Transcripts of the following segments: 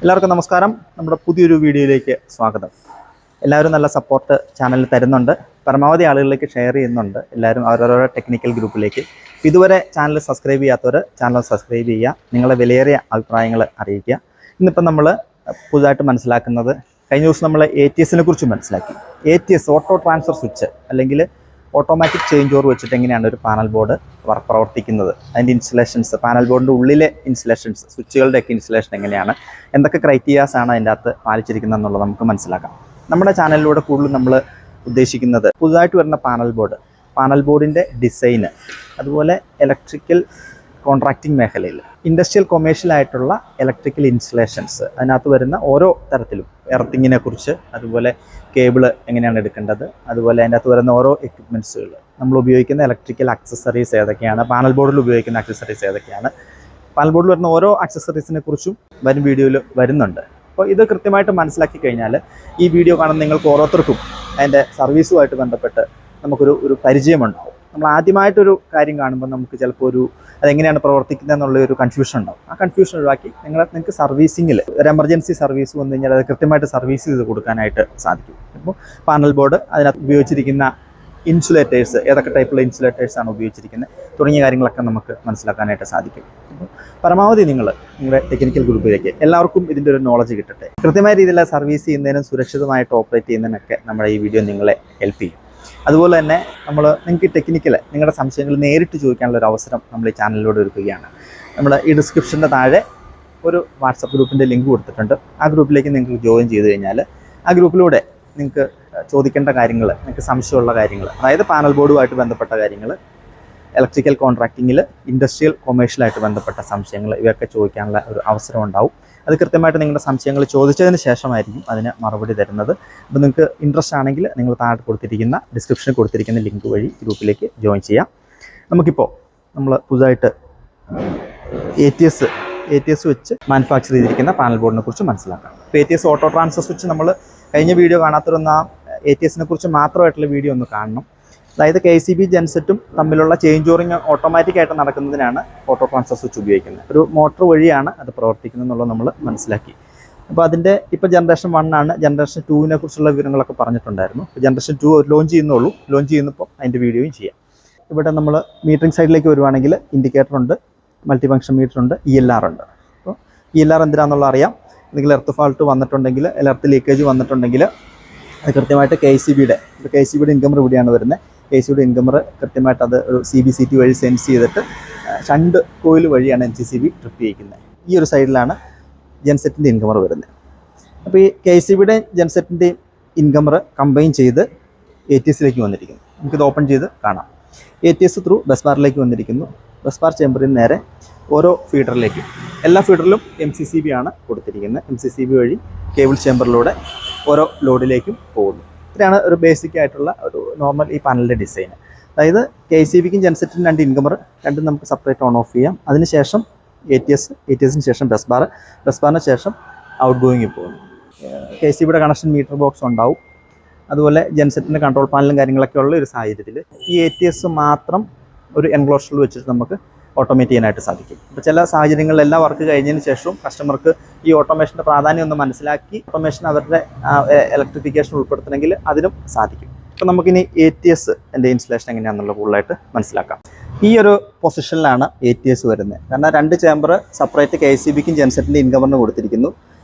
എല്ലാവർക്കും നമസ്കാരം. നമ്മുടെ പുതിയൊരു വീഡിയോയിലേക്ക് സ്വാഗതം. എല്ലാവരും നല്ല സപ്പോർട്ട് ചാനലിൽ തരുന്നുണ്ട്, പരമാവധി ആളുകളിലേക്ക് ഷെയർ ചെയ്യുന്നുണ്ട്. എല്ലാവരും അവരവരുടെ ടെക്നിക്കൽ ഗ്രൂപ്പിലേക്ക്. ഇതുവരെ ചാനൽ സബ്സ്ക്രൈബ് ചെയ്യാത്തവർ ചാനൽ സബ്സ്ക്രൈബ് ചെയ്യുക, നിങ്ങളുടെ വിലയേറിയ അഭിപ്രായങ്ങൾ അറിയിക്കുക. ഇന്നിപ്പം നമ്മൾ പുതുതായിട്ട് മനസ്സിലാക്കുന്നത്, കഴിഞ്ഞ ദിവസം നമ്മൾ ATSനെ കുറിച്ച് മനസ്സിലാക്കി. ATS ഓട്ടോ ട്രാൻസ്ഫർ സ്വിച്ച് അല്ലെങ്കിൽ ഓട്ടോമാറ്റിക് ചേഞ്ച് ഓവർ വെച്ചിട്ട് എങ്ങനെയാണ് ഒരു പാനൽ ബോർഡ് പ്രവർത്തിക്കുന്നത്, അതിൻ്റെ ഇൻസ്റ്റലേഷൻസ്, പാനൽ ബോർഡിൻ്റെ ഉള്ളിലെ ഇൻസ്റ്റലേഷൻസ്, സ്വിച്ചുകളുടെയൊക്കെ ഇൻസ്റ്റലേഷൻ എങ്ങനെയാണ്, എന്തൊക്കെ ക്രൈറ്റീരിയാസ് ആണ് അതിൻ്റെ അകത്ത് പാലിച്ചിരിക്കുന്നത് എന്നുള്ളത് നമുക്ക് മനസ്സിലാക്കാം. നമ്മുടെ ചാനലിലൂടെ കൂടുതലും നമ്മൾ ഉദ്ദേശിക്കുന്നത് പുതുതായിട്ട് വരുന്ന പാനൽ ബോർഡിൻ്റെ ഡിസൈന്, അതുപോലെ ഇലക്ട്രിക്കൽ കോൺട്രാക്റ്റിംഗ് മേഖലയിൽ ഇൻഡസ്ട്രിയൽ കൊമേഴ്ഷ്യൽ ആയിട്ടുള്ള ഇലക്ട്രിക്കൽ ഇൻസ്റ്റലേഷൻസ്, അതിനകത്ത് വരുന്ന ഓരോ തരത്തിലും എർത്തിങ്ങിനെ കുറിച്ച്, അതുപോലെ കേബിള് എങ്ങനെയാണ് എടുക്കേണ്ടത്, അതുപോലെ അതിൻ്റെ അകത്ത് വരുന്ന ഓരോ എക്യുപ്മെൻറ്റ്സുകൾ, നമ്മൾ ഉപയോഗിക്കുന്ന ഇലക്ട്രിക്കൽ ആക്സസറീസ് ഏതൊക്കെയാണ്, പാനൽ ബോർഡിൽ ഉപയോഗിക്കുന്ന ആക്സസറീസ് ഏതൊക്കെയാണ്, പാനൽ ബോർഡിൽ വരുന്ന ഓരോ ആക്സസറീസിനെ കുറിച്ചും വരും വീഡിയോയിൽ വരുന്നുണ്ട്. അപ്പോൾ ഇത് കൃത്യമായിട്ട് മനസ്സിലാക്കി കഴിഞ്ഞാൽ ഈ വീഡിയോ കാണുന്ന നിങ്ങൾക്ക് ഓരോരുത്തർക്കും അതിൻ്റെ സർവീസുമായിട്ട് ബന്ധപ്പെട്ട് നമുക്കൊരു പരിചയമുണ്ടാവും. നമ്മൾ ആദ്യമായിട്ടൊരു കാര്യം കാണുമ്പോൾ നമുക്ക് ചിലപ്പോൾ അതെങ്ങനെയാണ് പ്രവർത്തിക്കുന്നത് എന്നുള്ള ഒരു കൺഫ്യൂഷൻ ഉണ്ടാവും. ആ കൺഫ്യൂഷൻ ഒഴിവാക്കി നിങ്ങൾക്ക് സർവീസിങ്ങിൽ ഒരു എമർജൻസി സർവീസ് വന്നു കഴിഞ്ഞാൽ അത് കൃത്യമായിട്ട് സർവീസ് ചെയ്ത് കൊടുക്കാനായിട്ട് സാധിക്കും. അപ്പോൾ പാനൽ ബോർഡ്, അതിനകത്ത് ഉപയോഗിച്ചിരിക്കുന്ന ഇൻസുലേറ്റേഴ്സ്, ഏതൊക്കെ ടൈപ്പുള്ള ഇൻസുലേറ്റേഴ്സാണ് ഉപയോഗിച്ചിരിക്കുന്നത് തുടങ്ങിയ കാര്യങ്ങളൊക്കെ നമുക്ക് മനസ്സിലാക്കാനായിട്ട് സാധിക്കും. അപ്പോൾ പരമാവധി നിങ്ങളുടെ ടെക്നിക്കൽ ഗ്രൂപ്പിലേക്ക് എല്ലാവർക്കും ഇതിൻ്റെ ഒരു നോളജ് കിട്ടട്ടെ. കൃത്യമായ രീതിയിൽ സർവീസ് ചെയ്യുന്നതിനും സുരക്ഷിതമായിട്ട് ഓപ്പറേറ്റ് ചെയ്യുന്നതിനൊക്കെ നമ്മുടെ ഈ വീഡിയോ നിങ്ങളെ ഹെൽപ്പ് ചെയ്യും. അതുപോലെ തന്നെ നിങ്ങൾക്ക് ടെക്നിക്കൽ നിങ്ങളുടെ സംശയങ്ങൾ നേരിട്ട് ചോദിക്കാനുള്ള ഒരു അവസരം നമ്മൾ ഈ ചാനലിലൂടെ ഒരുക്കുകയാണ്. നമ്മൾ ഈ ഡിസ്ക്രിപ്ഷൻ്റെ താഴെ ഒരു വാട്സപ്പ് ഗ്രൂപ്പിൻ്റെ ലിങ്ക് കൊടുത്തിട്ടുണ്ട്. ആ ഗ്രൂപ്പിലേക്ക് നിങ്ങൾക്ക് ജോയിൻ ചെയ്ത് കഴിഞ്ഞാൽ ആ ഗ്രൂപ്പിലൂടെ നിങ്ങൾക്ക് ചോദിക്കേണ്ട കാര്യങ്ങൾ, നിങ്ങൾക്ക് സംശയമുള്ള കാര്യങ്ങൾ, അതായത് പാനൽ ബോർഡുമായിട്ട് ബന്ധപ്പെട്ട കാര്യങ്ങൾ, ഇലക്ട്രിക്കൽ കോൺട്രാക്റ്റിങ്ങിൽ ഇൻഡസ്ട്രിയൽ കൊമേഴ്ഷ്യലായിട്ട് ബന്ധപ്പെട്ട സംശയങ്ങൾ, ഇവയൊക്കെ ചോദിക്കാനുള്ള ഒരു അവസരം ഉണ്ടാവും. അത് കൃത്യമായിട്ട് നിങ്ങളുടെ സംശയങ്ങൾ ചോദിച്ചതിന് ശേഷമായിരിക്കും അതിന് മറുപടി തരുന്നത്. അപ്പോൾ നിങ്ങൾക്ക് ഇൻട്രസ്റ്റ് ആണെങ്കിൽ നിങ്ങൾ താഴെ ഡിസ്ക്രിപ്ഷനിൽ കൊടുത്തിരിക്കുന്ന ലിങ്ക് വഴി ഗ്രൂപ്പിലേക്ക് ജോയിൻ ചെയ്യാം. നമുക്കിപ്പോൾ നമ്മൾ പുതുതായിട്ട് ATS വെച്ച് മാനുഫാക്ചർ ചെയ്തിരിക്കുന്ന പാനൽ ബോർഡിനെ കുറിച്ച് മനസ്സിലാക്കാം. ഇപ്പോൾ ATS ഓട്ടോ ട്രാൻസ്ഫർ സ്വിച്ച് നമ്മൾ കഴിഞ്ഞ വീഡിയോ കാണാത്തവരൊന്ന് ആ ATSനെ കുറിച്ച് മാത്രമായിട്ടുള്ള വീഡിയോ ഒന്ന് കാണണം. അതായത് KCB ജെൻസെറ്റും തമ്മിലുള്ള ചേഞ്ച് ഓവറിങ് ഓട്ടോമാറ്റിക്കായിട്ട് നടക്കുന്നതിനാണ് ഓട്ടോ ട്രാൻസ്ഫർ സ്വിച്ച് ഉപയോഗിക്കുന്നത്. ഒരു മോട്ടോർ വഴിയാണ് അത് പ്രവർത്തിക്കുന്നത് എന്നുള്ളത് നമ്മൾ മനസ്സിലാക്കി. അപ്പോൾ അതിൻ്റെ ഇപ്പോൾ ജനറേഷൻ 1 ആണ്. ജനറേഷൻ 2നെ കുറിച്ചുള്ള വിവരങ്ങളൊക്കെ പറഞ്ഞിട്ടുണ്ടായിരുന്നു. ഇപ്പോൾ ജനറേഷൻ 2 ലോഞ്ച് ചെയ്യുന്നപ്പോൾ അതിൻ്റെ വീഡിയോയും ചെയ്യാം. ഇവിടെ നമ്മൾ മീറ്ററിംഗ് സൈഡിലേക്ക് വരുവാണെങ്കിൽ ഇൻഡിക്കേറ്റർ ഉണ്ട്, മൾട്ടി ഫംഗ്ഷൻ മീറ്റർ ഉണ്ട്, ELR ഉണ്ട്. അപ്പോൾ ELR എന്തിനാണെന്നുള്ള അറിയാം. എന്തെങ്കിലും എർത്ത് ഫാൾട്ട് വന്നിട്ടുണ്ടെങ്കിൽ, എർത്ത് ലീക്കേജ് വന്നിട്ടുണ്ടെങ്കിൽ അത് കൃത്യമായിട്ട് KCBയുടെ ഇൻകമർ ഇവിടെയാണ് വരുന്നത്. KCBയുടെ ഇൻകമർ കൃത്യമായിട്ട് അത് ഒരു CBCT വഴി സെൻസ് ചെയ്തിട്ട് ഷണ്ട് കോയിൽ വഴിയാണ് NCCB ട്രിപ്പ് ചെയ്യിക്കുന്നത്. ഈ ഒരു സൈഡിലാണ് ജെൻസെറ്റിൻ്റെ ഇൻകമർ വരുന്നത്. അപ്പോൾ ഈ KCBയുടെ ജെൻസെറ്റിൻ്റെ ഇൻകമർ കമ്പൈൻ ചെയ്ത് ATSയിലേക്ക് വന്നിരിക്കുന്നു. നമുക്കിത് ഓപ്പൺ ചെയ്ത് കാണാം. ATS ത്രൂ ബസ് ബാറിലേക്ക് വന്നിരിക്കുന്നു. ബസ് ബാർ ചേമ്പറിൽ നേരെ ഓരോ ഫീഡറിലേക്കും, എല്ലാ ഫീഡറിലും MCCB ആണ് കൊടുത്തിരിക്കുന്നത്. MCCB വഴി കേബിൾ ചേമ്പറിലൂടെ ഓരോ ലോഡിലേക്കും പോകുന്നു. ഇത്രയാണ് ഒരു ബേസിക് ആയിട്ടുള്ള ഒരു നോർമൽ ഈ പാനലിൻ്റെ ഡിസൈൻ. അതായത് KCBക്കും ജെൻസെറ്റിനും 2 ഇൻകമർ, രണ്ടും നമുക്ക് സെപ്പറേറ്റ് ഓൺ ഓഫ് ചെയ്യാം. അതിനുശേഷം ATSന് ശേഷം ബസ് ബാറിന് ശേഷം ഔട്ട് ഗോയിങ്ങിൽ പോകുന്നു. KCBയുടെ കണക്ഷൻ മീറ്റർ ബോക്സ് ഉണ്ടാവും. അതുപോലെ ജെൻസെറ്റിൻ്റെ കൺട്രോൾ പാനലും കാര്യങ്ങളൊക്കെ ഉള്ള ഒരു സാഹചര്യത്തിൽ ഈ ATS മാത്രം ഒരു എൻക്ലോഷറിൽ വെച്ചിട്ട് നമുക്ക് ഓട്ടോമേറ്റ് ചെയ്യാനായിട്ട് സാധിക്കും. ഇപ്പോൾ ചില സാഹചര്യങ്ങളിൽ എല്ലാ വർക്ക് കഴിഞ്ഞതിന് ശേഷവും കസ്റ്റമർക്ക് ഈ ഓട്ടോമേഷൻ്റെ പ്രാധാന്യം ഒന്ന് മനസ്സിലാക്കി ഓട്ടോമേഷൻ അവരുടെ ഇലക്ട്രിഫിക്കേഷൻ ഉൾപ്പെടുത്തണമെങ്കിൽ അതിനും സാധിക്കും. അപ്പോൾ നമുക്കിനി ATSൻ്റെ ഇൻസ്റ്റലേഷൻ എങ്ങനെയാണെന്നുള്ള കൂടുതലായിട്ട് മനസ്സിലാക്കാം. ഈ ഒരു പൊസിഷനിലാണ് ATS വരുന്നത്. കാരണം 2 ചേമ്പർ സെപ്പറേറ്റ് KCBക്കും ജെൻസെറ്റിൻ്റെ ഇൻകമറിന് കൊടുത്തിരിക്കുന്നു.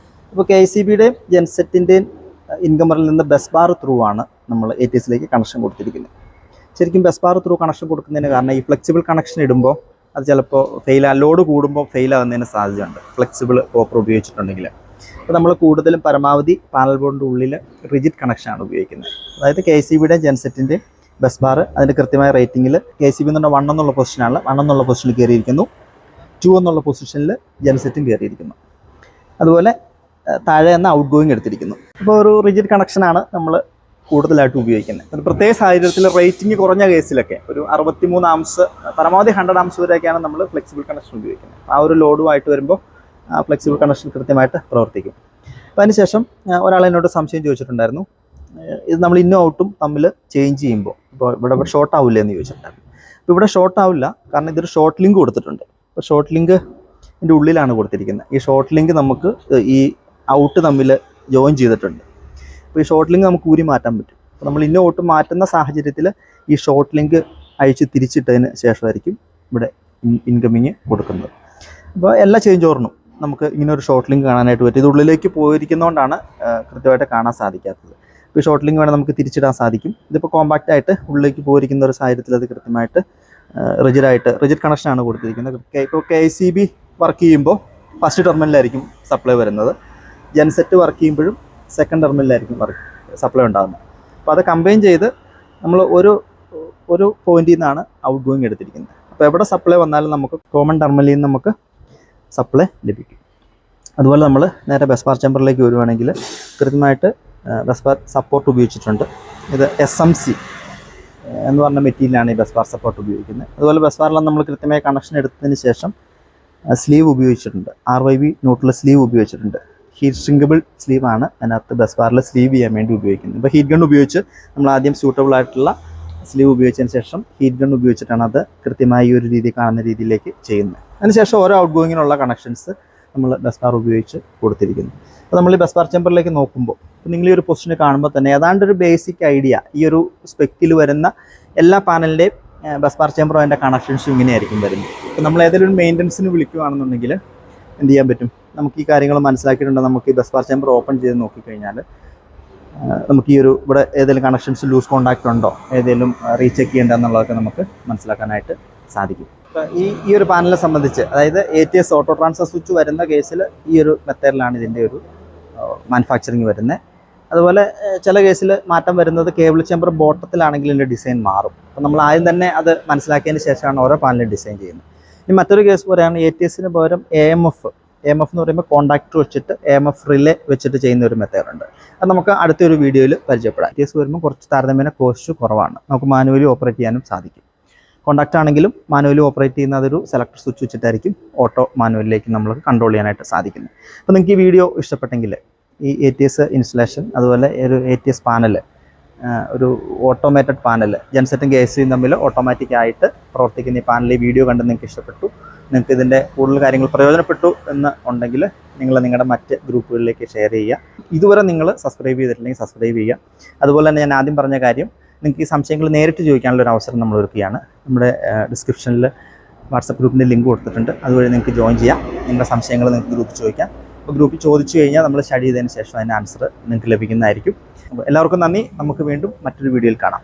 അപ്പോൾ KCBയുടെയും ജെൻസെറ്റിൻ്റെയും ഇൻകമറിൽ നിന്ന് ബസ് ബാർ ത്രൂ ആണ് നമ്മൾ ATSയിലേക്ക് കണക്ഷൻ കൊടുത്തിരിക്കുന്നത്. ശരിക്കും ബസ് ബാർ ത്രൂ കണക്ഷൻ കൊടുക്കുന്നതിന് കാരണം ഈ ഫ്ലെക്സിബിൾ കണക്ഷൻ ഇടുമ്പോൾ അത് ചിലപ്പോൾ ലോഡ് കൂടുമ്പോൾ ഫെയിലാകുന്നതിന് സാധ്യതയുണ്ട്, ഫ്ലെക്സിബിൾ കോപ്പർ ഉപയോഗിച്ചിട്ടുണ്ടെങ്കിൽ. അപ്പോൾ നമ്മൾ കൂടുതലും പരമാവധി പാനൽ ബോർഡിൻ്റെ ഉള്ളിൽ റിജിഡ് കണക്ഷനാണ് ഉപയോഗിക്കുന്നത്. അതായത് KCBയുടെ ജെൻസെറ്റിൻ്റെ ബസ് ബാർ അതിൻ്റെ കൃത്യമായ റേറ്റിങ്ങിൽ KCB എന്ന് പറഞ്ഞാൽ 1 എന്നുള്ള പൊസിഷനാണ്. 1 എന്നുള്ള പൊസിഷനിൽ കയറിയിരിക്കുന്നു. 2 എന്നുള്ള പൊസിഷനിൽ ജെൻസെറ്റും കയറിയിരിക്കുന്നു. അതുപോലെ താഴെ നിന്ന് ഔട്ട് ഗോയിങ് എടുത്തിരിക്കുന്നു. അപ്പോൾ ഒരു റിജിഡ് കണക്ഷനാണ് നമ്മൾ കൂടുതലായിട്ട് ഉപയോഗിക്കുന്നത്. ഒരു പ്രത്യേക സാഹചര്യത്തിൽ റേറ്റിംഗ് കുറഞ്ഞ കേസിലൊക്കെ ഒരു 63 ആംസ്, പരമാവധി 100 ആംസ് വരെയൊക്കെയാണ് നമ്മൾ ഫ്ലെക്സിബിൾ കണക്ഷൻ ഉപയോഗിക്കുന്നത്. ആ ഒരു ലോഡുമായിട്ട് വരുമ്പോൾ ഫ്ലെക്സിബിൾ കണക്ഷൻ കൃത്യമായിട്ട് പ്രവർത്തിക്കും. അപ്പോൾ അതിനുശേഷം ഒരാൾ എന്നോട് സംശയം ചോദിച്ചിട്ടുണ്ടായിരുന്നു, ഇത് നമ്മൾ ഇന്നും ഔട്ടും തമ്മിൽ ചേഞ്ച് ചെയ്യുമ്പോൾ ഇപ്പോൾ ഇവിടെ ഷോർട്ട് ആവില്ല എന്ന് ചോദിച്ചിട്ടുണ്ടായിരുന്നു. അപ്പോൾ ഇവിടെ ഷോർട്ട് ആവില്ല, കാരണം ഇതൊരു ഷോർട്ട് ലിങ്ക് കൊടുത്തിട്ടുണ്ട്. അപ്പോൾ ഷോർട്ട് ലിങ്ക് ഇതിൻ്റെ ഉള്ളിലാണ് കൊടുത്തിരിക്കുന്നത്. ഈ ഷോർട്ട് ലിങ്ക് നമുക്ക് ഈ ഔട്ട് തമ്മിൽ ജോയിൻ ചെയ്തിട്ടുണ്ട്. അപ്പോൾ ഈ ഷോർട്ട് ലിങ്ക് നമുക്ക് ഊരി മാറ്റാൻ പറ്റും. അപ്പോൾ നമ്മൾ ഇന്ന ഔട്ട് മാറ്റുന്ന സാഹചര്യത്തിൽ ഈ ഷോർട്ട് ലിങ്ക് അഴിച്ച് തിരിച്ചിട്ടതിന് ശേഷമായിരിക്കും ഇവിടെ ഇൻകമിങ് കൊടുക്കുന്നത്. അപ്പോൾ എല്ലാ ചേഞ്ച് ഓവറിനും നമുക്ക് ഇങ്ങനെ ഒരു ഷോർട്ട് ലിങ്ക് കാണാനായിട്ട് പറ്റും. ഇത് ഉള്ളിലേക്ക് പോയിരിക്കുന്നതുകൊണ്ടാണ് കൃത്യമായിട്ട് കാണാൻ സാധിക്കാത്തത്. ഇപ്പോൾ ഷോർട്ട് ലിങ്ക് വേണം നമുക്ക് തിരിച്ചിടാൻ സാധിക്കും. ഇതിപ്പോൾ കോമ്പാക്റ്റ് ആയിട്ട് ഉള്ളിലേക്ക് പോയിരിക്കുന്ന ഒരു സാഹചര്യത്തിൽ അത് കൃത്യമായിട്ട് റിജിഡ് കണക്ഷനാണ് കൊടുത്തിരിക്കുന്നത്. ഇപ്പോൾ KCB വർക്ക് ചെയ്യുമ്പോൾ ഫസ്റ്റ് ടെർമിനലായിരിക്കും സപ്ലൈ വരുന്നത്. ജെൻസെറ്റ് വർക്ക് ചെയ്യുമ്പോഴും സെക്കൻഡ് ടെർമിനലായിരിക്കും സപ്ലൈ ഉണ്ടാകുന്നത്. അപ്പോൾ അത് കമ്പൈൻ ചെയ്ത് നമ്മൾ ഒരു പോയിന്റിൽ നിന്നാണ് ഔട്ട് ഗോയിങ് എടുത്തിരിക്കുന്നത്. അപ്പോൾ എവിടെ സപ്ലൈ വന്നാലും നമുക്ക് കോമൺ ടെർമിനലിൽ നിന്ന് നമുക്ക് സപ്ലൈ ലഭിക്കും. അതുപോലെ നമ്മൾ നേരെ ബസ് ബാർ ചേമ്പറിലേക്ക് വരുവാണെങ്കിൽ കൃത്യമായിട്ട് ബസ് ബാർ സപ്പോർട്ട് ഉപയോഗിച്ചിട്ടുണ്ട്. ഇത് SMC എന്ന് പറഞ്ഞ മെറ്റീരിയലാണ് ഈ ബസ് ബാർ സപ്പോർട്ട് ഉപയോഗിക്കുന്നത്. അതുപോലെ ബസ് ബാറിൽ നമ്മൾ കൃത്യമായി കണക്ഷൻ എടുത്തതിന് ശേഷം സ്ലീവ് ഉപയോഗിച്ചിട്ടുണ്ട്. RYB ന്യൂട്രൽ സ്ലീവ് ഉപയോഗിച്ചിട്ടുണ്ട്. ഹീറ്റ് ഷ്രിങ്കബിൾ സ്ലീവാണ് അതിനകത്ത് ബസ് ബാറിൽ സ്ലീവ് ചെയ്യാൻ വേണ്ടി ഉപയോഗിക്കുന്നത്. ഇപ്പോൾ ഹീറ്റ് ഗൺ ഉപയോഗിച്ച് നമ്മൾ ആദ്യം സ്യൂട്ടബിൾ ആയിട്ടുള്ള സ്ലീവ് ഉപയോഗിച്ചതിന് ശേഷം ഹീറ്റ് ഗൺ ഉപയോഗിച്ചിട്ടാണ് അത് കൃത്യമായി ഒരു രീതി കാണുന്ന രീതിയിലേക്ക് ചെയ്യുന്നത്. അതിനുശേഷം ഓരോ ഔട്ട് ഗോയിങ്ങിനുള്ള കണക്ഷൻസ് നമ്മൾ ബസ് ബാർ ഉപയോഗിച്ച് കൊടുത്തിരിക്കുന്നു. അപ്പോൾ നമ്മൾ ഈ ബസ് ബാർ ചേമ്പറിലേക്ക് നോക്കുമ്പോൾ നിങ്ങൾ ഈ ഒരു പൊസിഷന് കാണുമ്പോൾ തന്നെ ഏതാണ്ട് ഒരു ബേസിക് ഐഡിയ ഈ ഒരു സ്പെക്കിൽ വരുന്ന എല്ലാ പാനലിൻ്റെയും ബസ് ബാർ ചേമ്പറും അതിൻ്റെ കണക്ഷൻസും ഇങ്ങനെയായിരിക്കും വരുന്നത്. ഇപ്പോൾ നമ്മൾ ഏതെങ്കിലും ഒരു മെയിൻ്റനൻസിന് വിളിക്കുകയാണെന്നുണ്ടെങ്കിൽ എന്ത് ചെയ്യാൻ പറ്റും? നമുക്ക് ഈ കാര്യങ്ങൾ മനസ്സിലാക്കിയിട്ടുണ്ടെങ്കിൽ നമുക്ക് ഈ ബസ് ബാർ ചേമ്പർ ഓപ്പൺ ചെയ്ത് നോക്കിക്കഴിഞ്ഞാൽ നമുക്ക് ഈ ഒരു ഇവിടെ ഏതെങ്കിലും കണക്ഷൻസ് ലൂസ് കോൺടാക്റ്റ് ഉണ്ടോ, ഏതെങ്കിലും റീചെക്ക് ചെയ്യേണ്ടതെന്നുള്ളതൊക്കെ നമുക്ക് മനസ്സിലാക്കാനായിട്ട് സാധിക്കും. ഈ ഒരു പാനലിനെ സംബന്ധിച്ച്, അതായത് ATS ഓട്ടോ ട്രാൻസ്ഫർ സ്വിച്ച് വരുന്ന കേസിൽ ഈ ഒരു മെത്തേഡിലാണ് ഇതിൻ്റെ ഒരു മാനുഫാക്ചറിങ് വരുന്നത്. അതുപോലെ ചില കേസിൽ മാറ്റം വരുന്നത് കേബിൾ ചേമ്പർ ബോട്ടത്തിലാണെങ്കിൽ ഇതിൻ്റെ ഡിസൈൻ മാറും. അപ്പോൾ നമ്മൾ ആദ്യം തന്നെ അത് മനസ്സിലാക്കിയതിന് ശേഷമാണ് ഓരോ പാനലും ഡിസൈൻ ചെയ്യുന്നത്. ഇനി മറ്റൊരു കേസ് പറയുകയാണ് ATSന് പകരം AMF എന്ന് പറയുമ്പോൾ കോണ്ടാക്ടർ വെച്ചിട്ട് AMF റിലേ വെച്ചിട്ട് ചെയ്യുന്ന ഒരു മെത്തേഡുണ്ട്. അത് നമുക്ക് അടുത്തൊരു വീഡിയോയിൽ പരിചയപ്പെടാം. ATS വരുമ്പോൾ കുറച്ച് താരതമ്യേന കോസ്റ്റ് കുറവാണ്, നമുക്ക് മാനുവലി ഓപ്പറേറ്റ് ചെയ്യാനും സാധിക്കും. കോണ്ടാക്ട് ആണെങ്കിലും മാനുവലി ഓപ്പറേറ്റ് ചെയ്യുന്ന അതൊരു സെലക്ടർ സ്വിച്ച് വെച്ചിട്ടായിരിക്കും ഓട്ടോ മാനുവലിലേക്ക് നമ്മൾ കൺട്രോൾ ചെയ്യാനായിട്ട് സാധിക്കുന്നത്. അപ്പോൾ നിങ്ങൾക്ക് ഈ വീഡിയോ ഇഷ്ടപ്പെട്ടെങ്കിൽ ഈ ATS ഇൻസ്റ്റലേഷൻ, അതുപോലെ ഒരു ATS പാനൽ, ഒരു ഓട്ടോമേറ്റഡ് പാനൽ, ജെൻസെറ്റും KCBയും തമ്മിൽ ഓട്ടോമാറ്റിക് ആയിട്ട് പ്രവർത്തിക്കുന്ന ഈ പാനൽ ഈ വീഡിയോ കണ്ട് നിങ്ങൾക്ക് ഇഷ്ടപ്പെട്ടു, നിങ്ങൾക്ക് ഇതിൻ്റെ കൂടുതൽ കാര്യങ്ങൾ പ്രയോജനപ്പെട്ടു എന്ന് ഉണ്ടെങ്കിൽ നിങ്ങൾ നിങ്ങളുടെ മറ്റ് ഗ്രൂപ്പുകളിലേക്ക് ഷെയർ ചെയ്യുക. ഇതുവരെ നിങ്ങൾ സബ്സ്ക്രൈബ് ചെയ്തിട്ടില്ലെങ്കിൽ സബ്സ്ക്രൈബ് ചെയ്യുക. അതുപോലെ തന്നെ ഞാൻ ആദ്യം പറഞ്ഞ കാര്യം, നിങ്ങൾക്ക് ഈ സംശയങ്ങൾ നേരിട്ട് ചോദിക്കാനുള്ള ഒരു അവസരം നമ്മൾ ഒരുക്കുകയാണ്. നമ്മുടെ ഡിസ്ക്രിപ്ഷനിൽ വാട്സപ്പ് ഗ്രൂപ്പിൻ്റെ ലിങ്ക് കൊടുത്തിട്ടുണ്ട്. അതുവഴി നിങ്ങൾക്ക് ജോയിൻ ചെയ്യാം. നിങ്ങളുടെ സംശയങ്ങൾ നിങ്ങൾക്ക് ഗ്രൂപ്പിൽ ചോദിക്കാം. അപ്പോൾ ഗ്രൂപ്പിൽ ചോദിച്ചു കഴിഞ്ഞാൽ നമ്മൾ സ്റ്റഡി ചെയ്തതിന് ശേഷം അതിൻ്റെ ആൻസർ നിങ്ങൾക്ക് ലഭിക്കുന്നതായിരിക്കും. അപ്പോൾ എല്ലാവർക്കും നന്ദി. നമുക്ക് വീണ്ടും മറ്റൊരു വീഡിയോയിൽ കാണാം.